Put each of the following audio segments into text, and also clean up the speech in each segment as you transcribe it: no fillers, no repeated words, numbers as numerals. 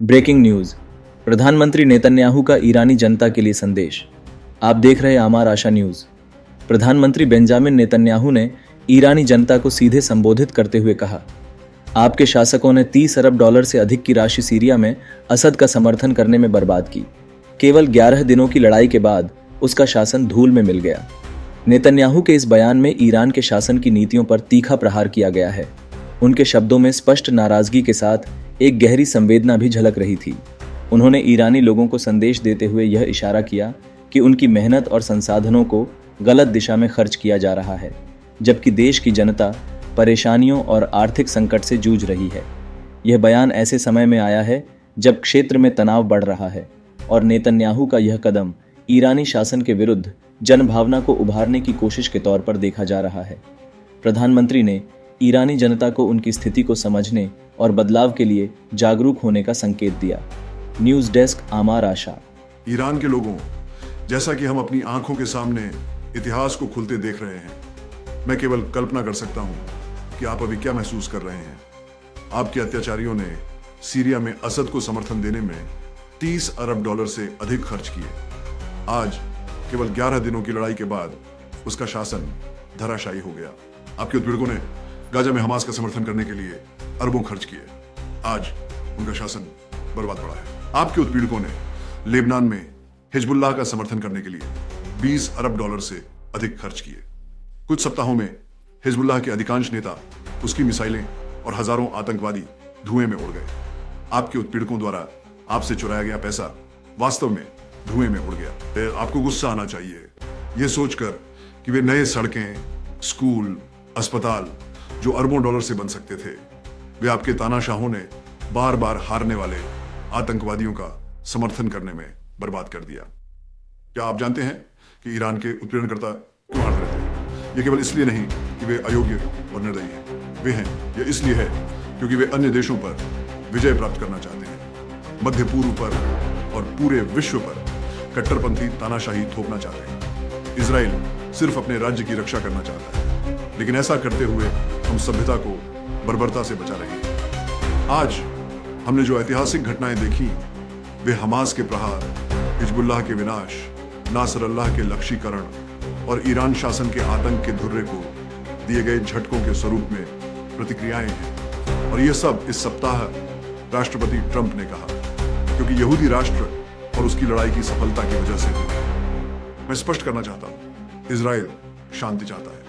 Breaking news. प्रधानमंत्री Netanyahu का ईरानी जनता के लिए संदेश। आप देख रहे आमार आशा न्यूज। प्रधानमंत्री बेंजामिन नेतन्याहू ने ईरानी जनता को सीधे संबोधित करते हुए कहा, आपके शासकों ने 30 अरब डॉलर से अधिक की राशि सीरिया में असद का समर्थन करने में बर्बाद की। केवल 11 दिनों की लड़ाई के बाद उसका शासन धूल में मिल गया। नेतन्याहू के इस बयान में ईरान के शासन की नीतियों पर तीखा प्रहार किया गया है। उनके शब्दों में स्पष्ट नाराजगी के साथ एक गहरी संवेदना भी झलक रही थी। उन्होंने ईरानी लोगों को संदेश देते हुए यह इशारा किया कि उनकी मेहनत और संसाधनों को गलत दिशा में खर्च किया जा रहा है, जबकि देश की जनता परेशानियों और आर्थिक संकट से जूझ रही है। यह बयान ऐसे समय में आया है जब क्षेत्र में तनाव बढ़ रहा है और नेतन्याहू का यह कदम ईरानी शासन के विरुद्ध जनभावना को उभारने की कोशिश के तौर पर देखा जा रहा है। प्रधानमंत्री ने ईरानी जनता को उनकी स्थिति को समझने और बदलाव के लिए जागरूक होने का संकेत दिया। न्यूज डेस्क, आमार आशा। ईरान के लोगों, जैसा कि हम अपनी आंखों के सामने इतिहास को खुलते देख रहे हैं, मैं केवल कल्पना कर सकता हूं कि आप अभी क्या महसूस कर रहे हैं। आपके अत्याचारियों ने सीरिया में असद को समर्थन देने में 30 अरब डॉलर से अधिक खर्च किए। आज केवल 11 दिनों की लड़ाई के बाद उसका शासन धराशायी हो गया। आपके उत्पीड़कों ने गाजा में हमास का समर्थन करने के लिए अरबों खर्च किए। आज उनका शासन बर्बाद पड़ा है। आपके उत्पीड़कों ने लेबनान में हिजबुल्लाह का समर्थन करने के लिए 20 अरब डॉलर से अधिक खर्च किए। कुछ सप्ताहों में हिजबुल्लाह के अधिकांश नेता, उसकी मिसाइलें और हजारों आतंकवादी धुएं में उड़ गए। आपके उत्पीड़कों द्वारा आपसे चुराया गया पैसा वास्तव में धुएं में उड़ गया। आपको गुस्सा आना चाहिए यह सोचकर कि वे नए सड़कें, स्कूल, अस्पताल जो अरबों डॉलर से बन सकते थे, वे आपके तानाशाहों ने बार बार हारने वाले आतंकवादियों का समर्थन करने में बर्बाद कर दिया। क्या आप जानते हैं कि ईरान के उत्पीड़नकर्ता क्यों हारते रहते हैं? ये केवल इसलिए नहीं कि वे अयोग्य और निर्दयी हैं। वे हैं यह इसलिए है क्योंकि वे अन्य देशों पर विजय प्राप्त करना चाहते हैं। मध्य पूर्व पर और पूरे विश्व पर कट्टरपंथी तानाशाही थोपना चाहते हैं। इजराइल सिर्फ अपने राज्य की रक्षा करना चाहता है, लेकिन ऐसा करते हुए हम सभ्यता को बर्बरता से बचा रहे हैं। आज हमने जो ऐतिहासिक घटनाएं देखी, वे हमास के प्रहार, हिजबुल्लाह के विनाश, नासर अल्लाह के लक्ष्यीकरण और ईरान शासन के आतंक के धुर्रे को दिए गए झटकों के स्वरूप में प्रतिक्रियाएं हैं। और यह सब इस सप्ताह राष्ट्रपति ट्रंप ने कहा, क्योंकि यहूदी राष्ट्र और उसकी लड़ाई की सफलता की वजह से मैं स्पष्ट करना चाहता हूं, इजराइल शांति चाहता है।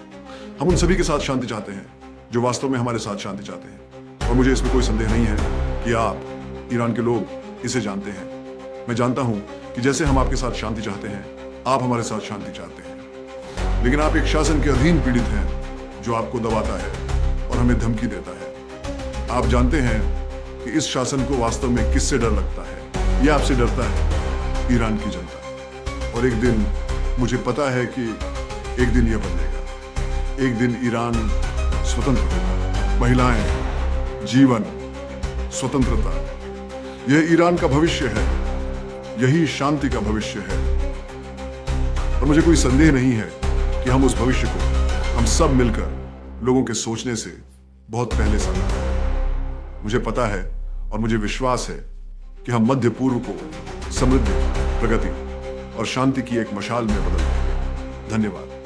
हम उन सभी के साथ शांति चाहते हैं जो वास्तव में हमारे साथ शांति चाहते हैं। और मुझे इसमें कोई संदेह नहीं है कि आप, ईरान के लोग, इसे जानते हैं। मैं जानता हूं कि जैसे हम आपके साथ शांति चाहते हैं, आप हमारे साथ शांति चाहते हैं। लेकिन आप एक शासन के अधीन पीड़ित हैं जो आपको दबाता है और हमें धमकी देता है। आप जानते हैं कि इस शासन को वास्तव में किससे डर लगता है। यह आपसे डरता है, ईरान की जनता। और एक दिन मुझे पता है कि एक दिन यह बदलेगा। एक दिन ईरान स्वतंत्र होगा। महिलाएं, जीवन, स्वतंत्रता, यह ईरान का भविष्य है। यही शांति का भविष्य है। और मुझे कोई संदेह नहीं है कि हम उस भविष्य को हम सब मिलकर लोगों के सोचने से बहुत पहले साधा। मुझे पता है और मुझे विश्वास है कि हम मध्य पूर्व को समृद्धि, प्रगति और शांति की एक मशाल में बदल देंगे। धन्यवाद।